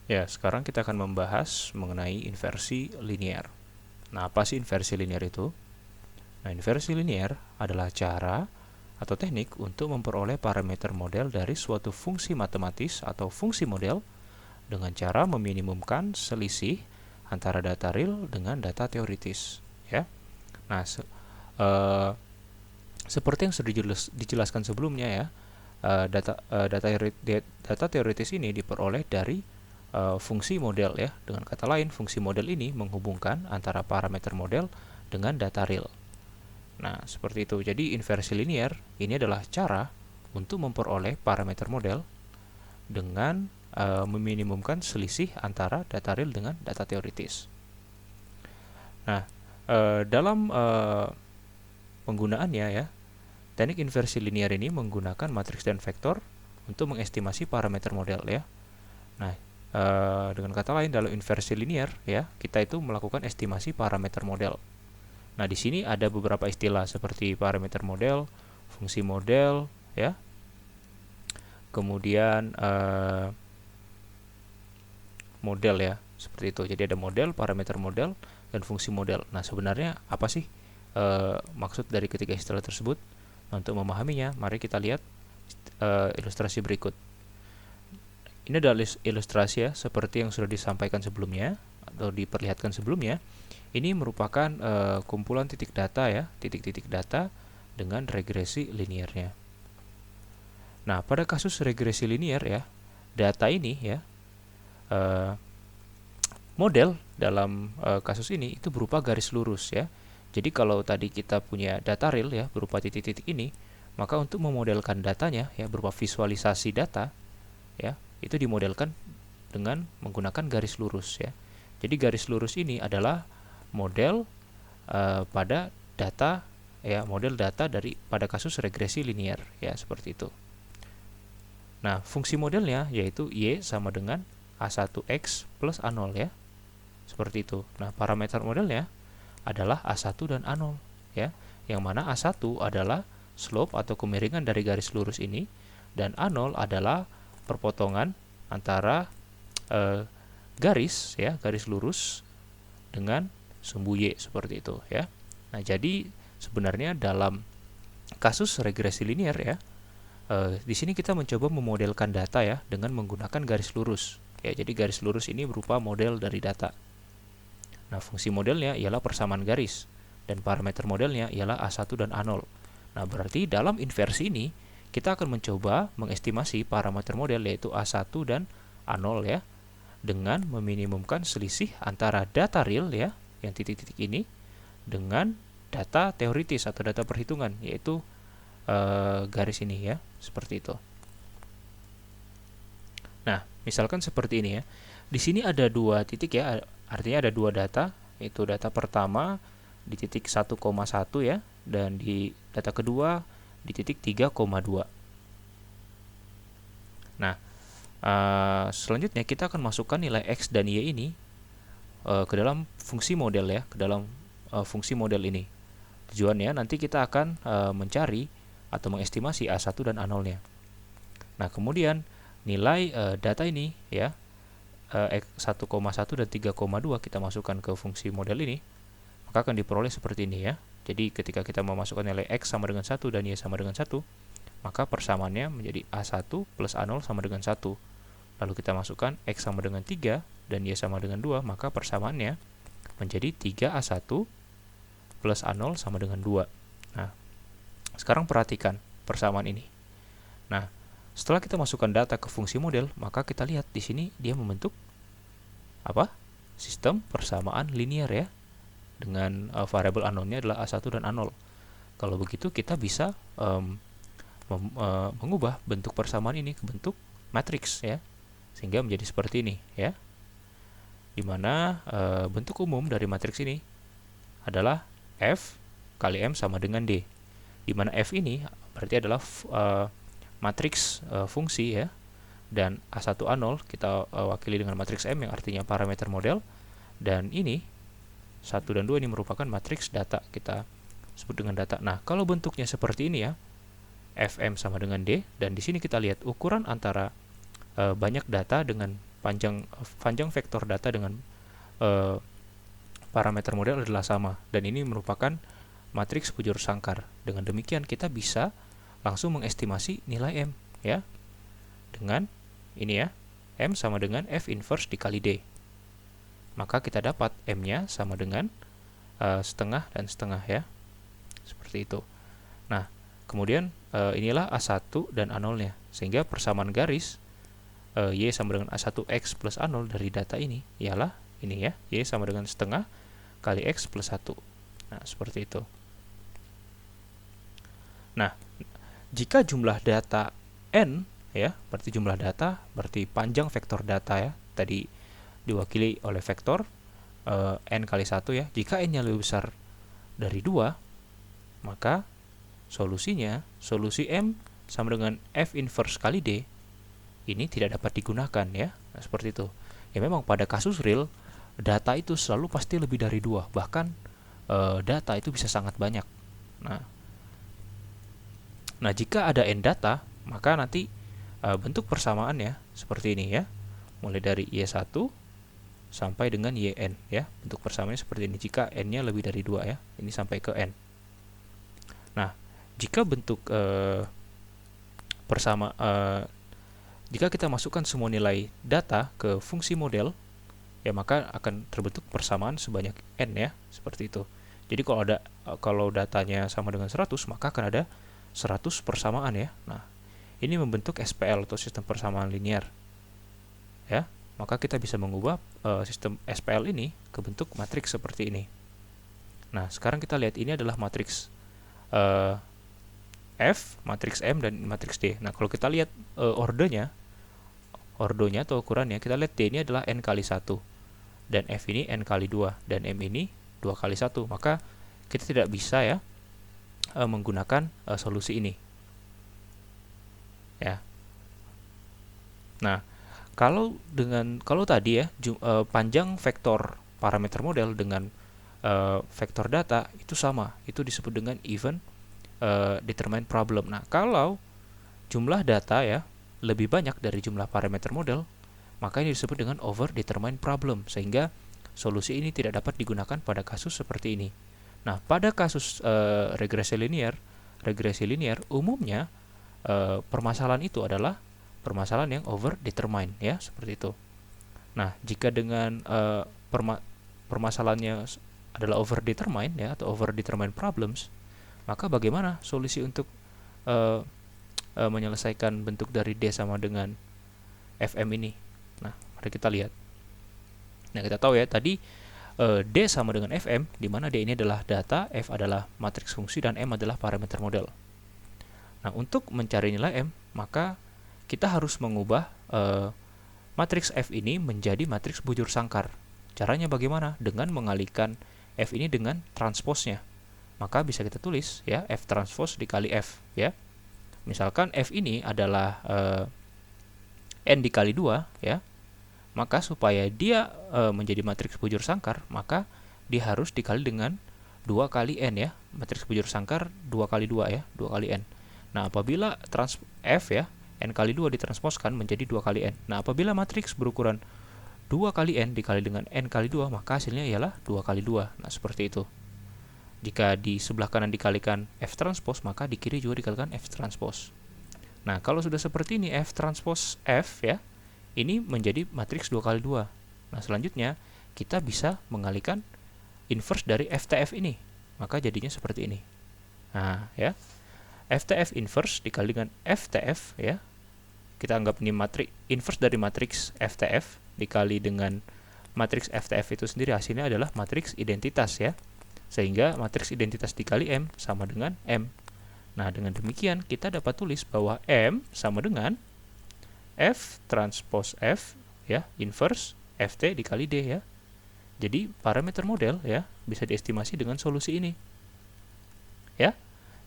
Ya, sekarang kita akan membahas mengenai inversi linear. Nah, apa sih inversi linear itu? Nah, inversi linear adalah cara atau teknik untuk memperoleh parameter model dari suatu fungsi matematis atau fungsi model dengan cara meminimumkan selisih antara data real dengan data teoritis. Ya, nah seperti yang sudah dijelaskan sebelumnya ya, data teoritis ini diperoleh dari fungsi model ya. Dengan kata lain, fungsi model ini menghubungkan antara parameter model dengan data real. Nah, seperti itu. Jadi inversi linear ini adalah cara untuk memperoleh parameter model dengan meminimumkan selisih antara data real dengan data teoritis. Nah, dalam penggunaannya ya, teknik inversi linear ini menggunakan matriks dan vektor untuk mengestimasi parameter model ya. Nah, dengan kata lain dalam inversi linear ya, kita itu melakukan estimasi parameter model. Nah, di sini ada beberapa istilah seperti parameter model, fungsi model ya. Kemudian model ya, seperti itu. Jadi ada model, parameter model, dan fungsi model. Nah, sebenarnya apa sih maksud dari ketiga istilah tersebut? Nah, untuk memahaminya, mari kita lihat ilustrasi berikut. Ini adalah ilustrasi ya, seperti yang sudah disampaikan sebelumnya atau diperlihatkan sebelumnya. Ini merupakan kumpulan titik data ya, titik-titik data dengan regresi linearnya. Nah, pada kasus regresi linear ya, data ini ya, model dalam kasus ini itu berupa garis lurus ya. Jadi kalau tadi kita punya data real ya berupa titik-titik ini, maka untuk memodelkan datanya ya berupa visualisasi data ya, itu dimodelkan dengan menggunakan garis lurus ya. Jadi garis lurus ini adalah model pada data ya, model data dari pada kasus regresi linear ya, seperti itu. Nah, fungsi modelnya yaitu y sama dengan a1x plus a0 ya. Seperti itu. Nah, parameter modelnya adalah a1 dan a0 ya. Yang mana a1 adalah slope atau kemiringan dari garis lurus ini dan a0 adalah perpotongan antara garis ya, garis lurus dengan sumbu y, seperti itu ya. Nah, jadi sebenarnya dalam kasus regresi linear ya, di sini kita mencoba memodelkan data ya dengan menggunakan garis lurus ya. Jadi garis lurus ini berupa model dari data. Nah, fungsi modelnya ialah persamaan garis dan parameter modelnya ialah a1 dan a0. Nah, berarti dalam inversi ini kita akan mencoba mengestimasi parameter model yaitu a1 dan a0 ya, dengan meminimumkan selisih antara data real ya, yang titik-titik ini, dengan data teoritis atau data perhitungan yaitu garis ini ya, seperti itu. Nah, misalkan seperti ini ya. Di sini ada dua titik ya, artinya ada dua data, yaitu data pertama di titik 1,1 ya, dan di data kedua di titik 3,2. Nah, selanjutnya kita akan masukkan nilai x dan y ini ke dalam fungsi model ya, ke dalam fungsi model ini. Tujuannya nanti kita akan mencari atau mengestimasi a1 dan a0-nya. Nah, kemudian nilai data ini ya, 1,1 dan 3,2 kita masukkan ke fungsi model ini, maka akan diperoleh seperti ini ya. Jadi ketika kita memasukkan nilai x sama dengan 1 dan y sama dengan 1, maka persamaannya menjadi a1 plus a0 sama dengan 1. Lalu kita masukkan x sama dengan 3 dan y sama dengan 2, maka persamaannya menjadi 3a1 plus a0 sama dengan 2. Nah, sekarang perhatikan persamaan ini. Nah, setelah kita masukkan data ke fungsi model, maka kita lihat di sini dia membentuk apa? Sistem persamaan linear ya. Dengan variabel a0-nya adalah a1 dan a0. Kalau begitu kita bisa mengubah bentuk persamaan ini ke bentuk matriks ya. Sehingga menjadi seperti ini ya. Di mana bentuk umum dari matriks ini adalah F kali M sama dengan D. Di mana F ini berarti adalah matriks fungsi ya, dan A1 A0 kita wakili dengan matriks M yang artinya parameter model, dan ini 1 dan 2 ini merupakan matriks data, kita sebut dengan data. Nah, kalau bentuknya seperti ini ya, Fm sama dengan D, dan di sini kita lihat ukuran antara banyak data dengan panjang vektor data dengan parameter model adalah sama, dan ini merupakan matriks bujur sangkar. Dengan demikian kita bisa langsung mengestimasi nilai M ya. Dengan ini ya, M sama dengan F inverse dikali D. Maka kita dapat M-nya sama dengan setengah dan setengah ya. Seperti itu. Nah, kemudian inilah A1 dan A0-nya. Sehingga persamaan garis Y sama dengan A1X plus A0 dari data ini ialah ini ya, Y sama dengan setengah kali X plus 1. Nah, seperti itu. Nah, jika jumlah data N ya, berarti jumlah data, berarti panjang vektor data ya, tadi diwakili oleh vektor N kali 1 ya. Jika N-nya lebih besar dari 2, maka solusinya, solusi M sama dengan F inverse kali D, ini tidak dapat digunakan ya. Nah, seperti itu. Ya memang pada kasus real, data itu selalu pasti lebih dari 2, bahkan data itu bisa sangat banyak. Nah, jika ada N data, maka nanti bentuk persamaannya seperti ini ya. Mulai dari Y1 sampai dengan YN ya. Bentuk persamaannya seperti ini jika N-nya lebih dari 2 ya. Ini sampai ke N. Nah, jika bentuk jika kita masukkan semua nilai data ke fungsi model, ya maka akan terbentuk persamaan sebanyak N ya, seperti itu. Jadi kalau datanya sama dengan 100, maka akan ada 100 persamaan ya. Nah, ini membentuk SPL atau sistem persamaan linear. Ya, maka kita bisa mengubah sistem SPL ini ke bentuk matriks seperti ini. Nah, sekarang kita lihat ini adalah matriks F, matriks M, dan matriks D. Nah, kalau kita lihat ordonya atau ukurannya, kita lihat D ini adalah N kali 1, dan F ini N kali 2, dan M ini 2 kali 1. Maka kita tidak bisa ya menggunakan solusi ini. Ya. Nah, kalau tadi ya panjang vektor parameter model dengan vektor data itu sama, itu disebut dengan even determined problem. Nah, kalau jumlah data ya lebih banyak dari jumlah parameter model, maka ini disebut dengan over determined problem, sehingga solusi ini tidak dapat digunakan pada kasus seperti ini. Nah, pada kasus regresi linear umumnya permasalahan itu adalah permasalahan yang over determined ya, seperti itu. Nah, jika dengan permasalahannya adalah over determined ya, atau over determined problems, maka bagaimana solusi untuk menyelesaikan bentuk dari D sama dengan Fm ini? Nah, mari kita lihat. Nah, kita tahu ya tadi D sama dengan Fm, di mana D ini adalah data, F adalah matriks fungsi, dan M adalah parameter model. Nah, untuk mencari nilai M, maka kita harus mengubah matriks F ini menjadi matriks bujur sangkar. Caranya bagaimana? Dengan mengalihkan F ini dengan transposnya. Maka bisa kita tulis ya, F transpose dikali F ya. Misalkan F ini adalah N dikali 2 ya. Maka supaya dia menjadi matriks bujur sangkar, maka dia harus dikali dengan 2 kali N ya. Matriks bujur sangkar 2 kali 2 ya, 2 kali N. Nah, apabila F ya, N kali 2 ditransposkan menjadi 2 kali N. Nah, apabila matriks berukuran 2 kali N dikali dengan N kali 2, maka hasilnya ialah 2 kali 2. Nah, seperti itu. Jika di sebelah kanan dikalikan F transpose, maka di kiri juga dikalikan F transpose. Nah, kalau sudah seperti ini F transpose F ya, ini menjadi matriks 2 kali 2. Nah, selanjutnya kita bisa mengalihkan inverse dari FTF ini. Maka jadinya seperti ini. Nah, ya. FTF inverse dikali dengan FTF ya. Kita anggap ini matriks inverse dari matriks FTF dikali dengan matriks FTF itu sendiri, hasilnya adalah matriks identitas ya. Sehingga matriks identitas dikali M sama dengan M. Nah, dengan demikian kita dapat tulis bahwa M sama dengan F transpose F ya, inverse FT dikali D ya. Jadi parameter model ya bisa diestimasi dengan solusi ini. Ya.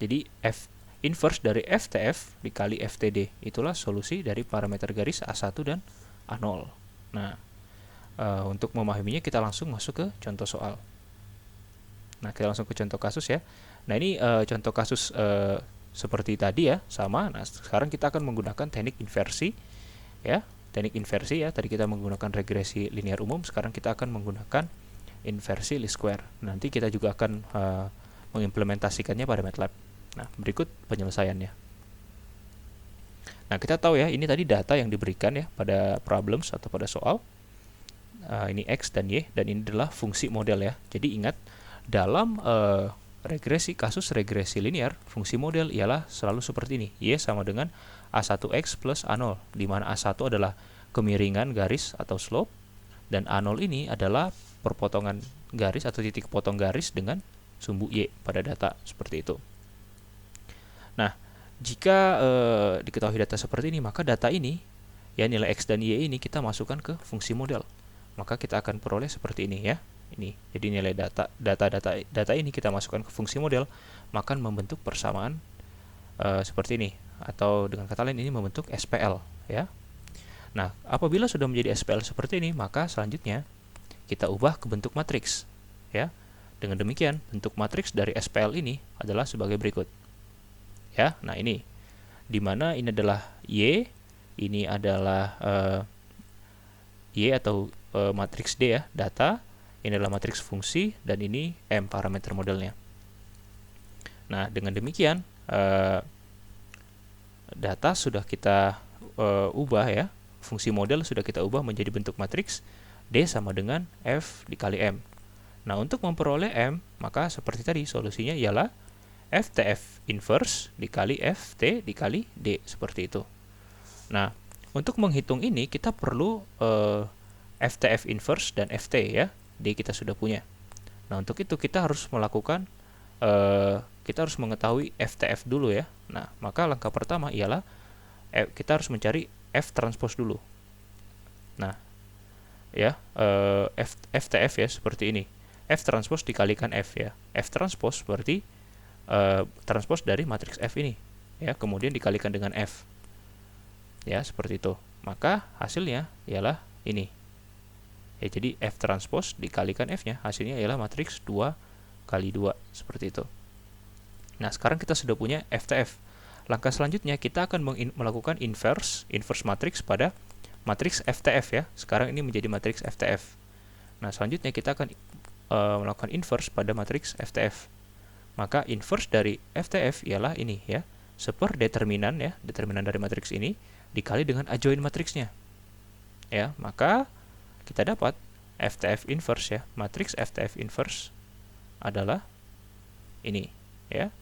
Jadi F inverse dari FTF dikali FTD, itulah solusi dari parameter garis A1 dan A0. Nah, untuk memahaminya kita langsung masuk ke contoh soal. Nah, kita langsung ke contoh kasus ya. Nah, ini contoh kasus seperti tadi ya, sama. Nah, sekarang kita akan menggunakan teknik inversi ya. teknik inversi ya. Tadi kita menggunakan regresi linear umum, sekarang kita akan menggunakan inversi least square. Nanti kita juga akan mengimplementasikannya pada MATLAB. Nah, berikut penyelesaiannya. Nah, kita tahu ya, ini tadi data yang diberikan ya pada problems atau pada soal. Ini X dan Y, dan ini adalah fungsi model ya. Jadi ingat, dalam kasus regresi linear, fungsi model ialah selalu seperti ini. Y sama dengan A1X plus A0, di mana A1 adalah kemiringan garis atau slope, dan A0 ini adalah perpotongan garis atau titik potong garis dengan sumbu Y pada data, seperti itu. Nah, jika diketahui data seperti ini, maka data ini, ya nilai X dan Y ini kita masukkan ke fungsi model. Maka kita akan peroleh seperti ini ya. Ini. Jadi nilai data ini kita masukkan ke fungsi model, maka membentuk persamaan seperti ini, atau dengan kata lain ini membentuk SPL ya. Nah, apabila sudah menjadi SPL seperti ini, maka selanjutnya kita ubah ke bentuk matriks ya. Dengan demikian, bentuk matriks dari SPL ini adalah sebagai berikut. Ya, nah ini dimana ini adalah Y, ini adalah Y atau matriks D ya, data, ini adalah matriks fungsi, dan ini M parameter modelnya. Nah, dengan demikian data sudah kita ubah ya, fungsi model sudah kita ubah menjadi bentuk matriks D sama dengan F dikali M. Nah, untuk memperoleh M, maka seperti tadi solusinya ialah FTF inverse dikali FT dikali D, seperti itu. Nah, untuk menghitung ini kita perlu FTF inverse dan FT ya. D kita sudah punya. Nah, untuk itu kita harus melakukan kita harus mengetahui FTF dulu ya. Nah, maka langkah pertama ialah kita harus mencari F transpose dulu. Nah, ya, FTF ya seperti ini. F transpose dikalikan F ya. F transpose berarti transpose dari matriks F ini ya, kemudian dikalikan dengan F. Ya, seperti itu. Maka hasilnya ialah ini. Ya, jadi F transpose dikalikan F-nya, hasilnya ialah matriks 2 kali 2, seperti itu. Nah, sekarang kita sudah punya FTF. Langkah selanjutnya kita akan melakukan inverse matriks pada matriks FTF ya. Sekarang ini menjadi matriks FTF. Nah, selanjutnya kita akan melakukan inverse pada matriks FTF. Maka inverse dari FTF ialah ini ya, determinan ya, determinan dari matriks ini dikali dengan adjoint matriksnya. Ya, maka kita dapat FTF inverse ya, matriks FTF inverse adalah ini ya,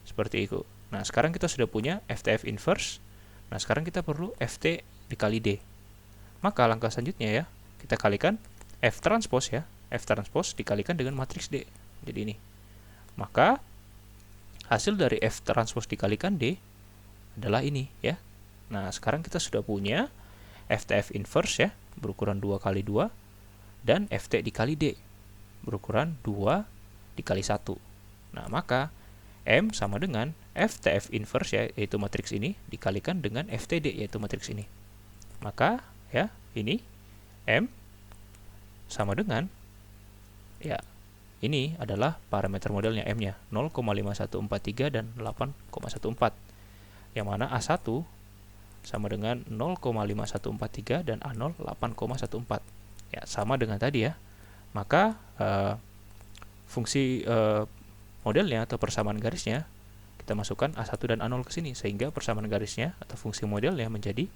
seperti itu. Nah, sekarang kita sudah punya FTF inverse. Nah, sekarang kita perlu FT dikali D. Maka langkah selanjutnya ya, kita kalikan F transpose ya, F transpose dikalikan dengan matriks D. Jadi ini. Maka hasil dari F transpose dikalikan D adalah ini ya. Nah, sekarang kita sudah punya FTF inverse ya, berukuran 2 kali 2, dan FT dikali D berukuran 2 dikali 1. Nah, maka M sama dengan FTF inverse ya, yaitu matriks ini, dikalikan dengan FTD, yaitu matriks ini. Maka ya, ini M sama dengan ya, ini adalah parameter modelnya M-nya 0,5143 dan 8,14, yang mana A1 sama dengan 0,5143 dan A0 8,14. Ya, sama dengan tadi ya. Maka fungsi modelnya atau persamaan garisnya kita masukkan A1 dan A0 ke sini, sehingga persamaan garisnya atau fungsi modelnya menjadi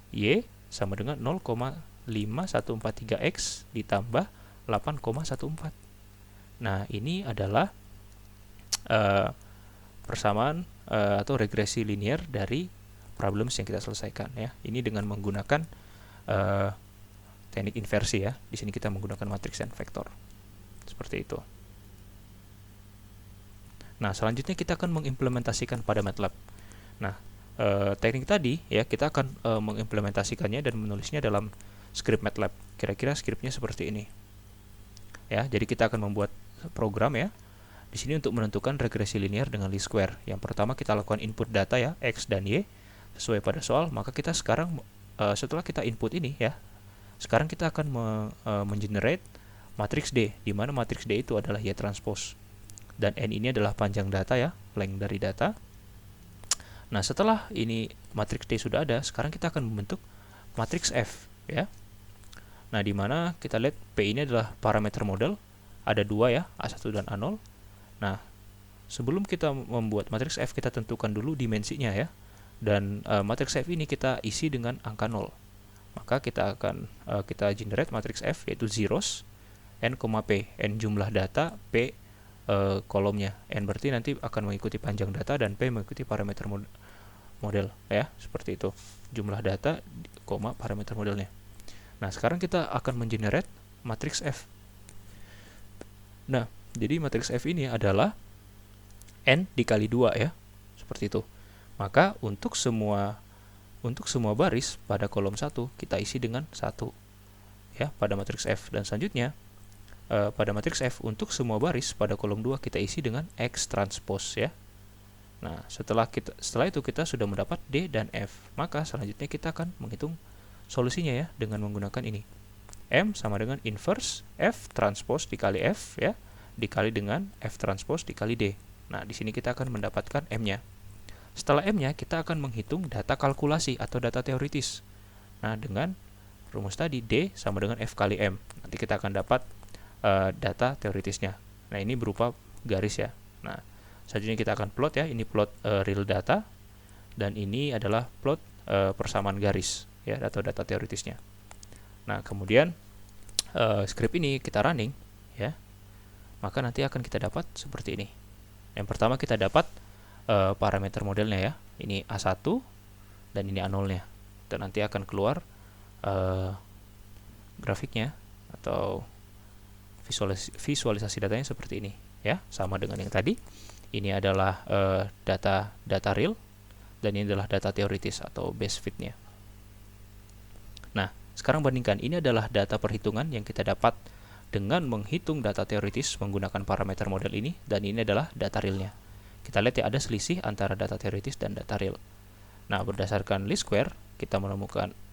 Y sama dengan 0,5143X ditambah 8,14. Nah, ini adalah persamaan atau regresi linear dari problems yang kita selesaikan ya. Ini dengan menggunakan teknik inversi ya. Di sini kita menggunakan matriks dan vektor. Seperti itu. Nah, selanjutnya kita akan mengimplementasikan pada MATLAB. Nah, teknik tadi ya, kita akan mengimplementasikannya dan menulisnya dalam script MATLAB. Kira-kira scriptnya seperti ini. Ya, jadi kita akan membuat program ya. Di sini untuk menentukan regresi linear dengan least square. Yang pertama kita lakukan input data ya, X dan Y sesuai pada soal. Maka kita sekarang setelah kita input ini ya, sekarang kita akan mengenerate matriks D, di mana matriks D itu adalah Y transpose. Dan N ini adalah panjang data ya, length dari data. Nah, setelah ini matriks D sudah ada, sekarang kita akan membentuk matriks F ya. Nah, di mana kita lihat P ini adalah parameter model, ada dua ya, A1 dan A0. Nah, sebelum kita membuat matriks F, kita tentukan dulu dimensinya ya. Dan matriks F ini kita isi dengan angka 0. Maka kita akan kita generate matriks F yaitu zeros n, p, n jumlah data, p kolomnya. N berarti nanti akan mengikuti panjang data dan p mengikuti parameter model ya, seperti itu. Jumlah data, parameter modelnya. Nah, sekarang kita akan mengenerate matriks F. Nah, jadi matriks F ini adalah n dikali 2 ya, seperti itu. Maka untuk semua baris pada kolom 1 kita isi dengan 1 ya pada matriks F, dan selanjutnya pada matriks F untuk semua baris pada kolom 2 kita isi dengan X transpose ya. Nah, setelah itu kita sudah mendapat D dan F. Maka selanjutnya kita akan menghitung solusinya ya dengan menggunakan ini. M sama dengan inverse F transpose dikali F ya, dikali dengan F transpose dikali D. Nah, di sini kita akan mendapatkan M-nya. Setelah M-nya, kita akan menghitung data kalkulasi atau data teoritis. Nah, dengan rumus tadi D sama dengan F kali M. Nanti kita akan dapat data teoritisnya. Nah, ini berupa garis ya. Nah, selanjutnya kita akan plot ya. Ini plot real data, dan ini adalah plot persamaan garis ya, atau data teoritisnya. Nah, kemudian script ini kita running ya, maka nanti akan kita dapat seperti ini. Yang pertama kita dapat parameter modelnya ya, ini A1 dan ini A0-nya, dan nanti akan keluar grafiknya atau visualisasi datanya seperti ini ya, sama dengan yang tadi. Ini adalah data real, dan ini adalah data teoritis atau base fit-nya. Nah, sekarang bandingkan, ini adalah data perhitungan yang kita dapat dengan menghitung data teoritis menggunakan parameter model ini, dan ini adalah data realnya. Kita lihat ya, ada selisih antara data teoritis dan data real. Nah, berdasarkan least square, kita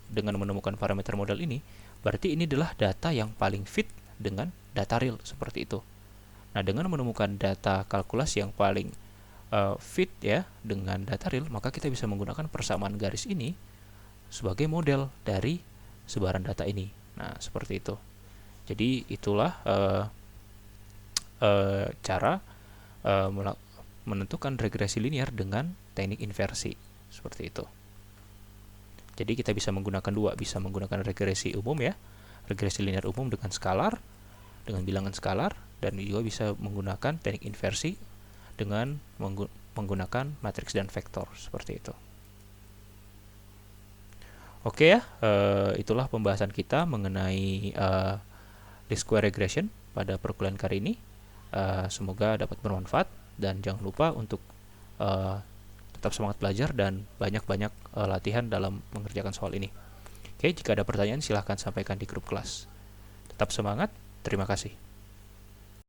dengan menemukan parameter model ini, berarti ini adalah data yang paling fit dengan data real, seperti itu. Nah, dengan menemukan data kalkulasi yang paling fit ya dengan data real, maka kita bisa menggunakan persamaan garis ini sebagai model dari sebaran data ini. Nah, seperti itu. Jadi itulah cara menentukan regresi linear dengan teknik inversi, seperti itu. Jadi kita bisa menggunakan dua, bisa menggunakan regresi umum ya, regresi linear umum dengan skalar, dengan bilangan skalar, dan juga bisa menggunakan teknik inversi dengan menggunakan matriks dan vektor, seperti itu. Oke ya, itulah pembahasan kita mengenai least square regression pada perkuliahan kali ini. Semoga dapat bermanfaat, dan jangan lupa untuk tetap semangat belajar dan banyak-banyak latihan dalam mengerjakan soal ini. Oke, jika ada pertanyaan silahkan sampaikan di grup kelas. Tetap semangat, terima kasih.